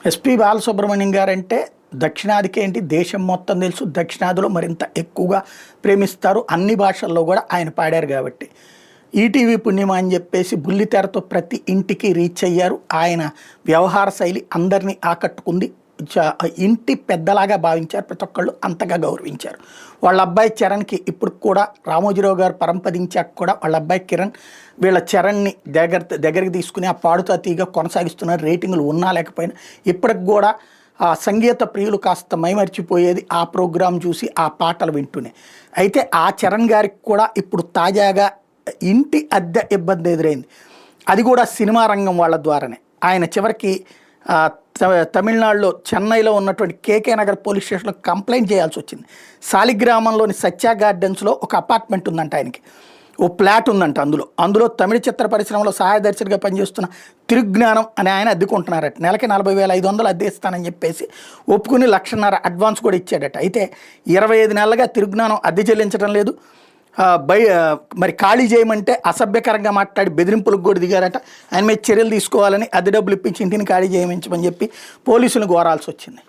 SP Balasubrahmanyam guarantee దక్షిణాదికి ఏంటి దేశం మొత్తం తెలుసు. దక్షిణాదిలో మరింత ఎక్కువగా ప్రేమిస్తారు. అన్ని భాషల్లో కూడా ఆయన పాడారు కాబట్టి ఈటీవీ పుణ్యమా అని చెప్పేసి బుల్లితెరతో ప్రతి ఇంటికి రీచ్ అయ్యారు. ఆయన వ్యవహార శైలి అందరినీ ఆకట్టుకుంది. ఇంటి పెద్దలాగా భావించారు. ప్రతి ఒక్కళ్ళు అంతగా గౌరవించారు. వాళ్ళ అబ్బాయి చరణ్కి ఇప్పుడు కూడా రామోజీరావు గారు పరంపదించాక కూడా వాళ్ళ అబ్బాయి కిరణ్ వీళ్ళ చరణ్ని దగ్గరికి తీసుకుని ఆ పాడుతా తీగా కొనసాగిస్తున్నారు. రేటింగులు ఉన్నా లేకపోయినా ఇప్పటికి కూడా ఆ సంగీత ప్రియులు కాస్త మైమర్చిపోయేది ఆ ప్రోగ్రాం చూసి ఆ పాటలు వింటూనే. అయితే ఆ చరణ్ గారికి కూడా ఇప్పుడు తాజాగా ఇంటి అద్దె ఇబ్బంది ఎదురైంది. అది కూడా సినిమా రంగం వాళ్ళ ద్వారానే. ఆయన చివరికి తమిళనాడులో చెన్నైలో ఉన్నటువంటి కేకే నగర్ పోలీస్ స్టేషన్లో కంప్లైంట్ చేయాల్సి వచ్చింది. సాలిగ్రామంలోని సత్య గార్డెన్స్లో ఒక అపార్ట్మెంట్ ఉందంట, ఆయనకి ఓ ఫ్లాట్ ఉందంట. అందులో తమిళ చిత్ర పరిశ్రమలో సహాయ దర్శకుడిగా పనిచేస్తున్న తిరుజ్ఞానం అని ఆయన అద్దెకుంటున్నారట. నెలకి 40,500 అద్దె ఇస్తానని చెప్పేసి ఒప్పుకుని 1,50,000 అడ్వాన్స్ కూడా ఇచ్చాడట. అయితే 25 నెలలుగా తిరుజ్ఞానం అద్దె చెల్లించడం లేదు. మరి ఖాళీ చేయమంటే అసభ్యకరంగా మాట్లాడి బెదిరింపులకు కూడా దిగారట. ఆయన మీద చర్యలు తీసుకోవాలని అద్దె డబ్బులు ఇప్పించి ఇంటిని ఖాళీ చేయమని చెప్పి పోలీసులను కోరాల్సి వచ్చింది.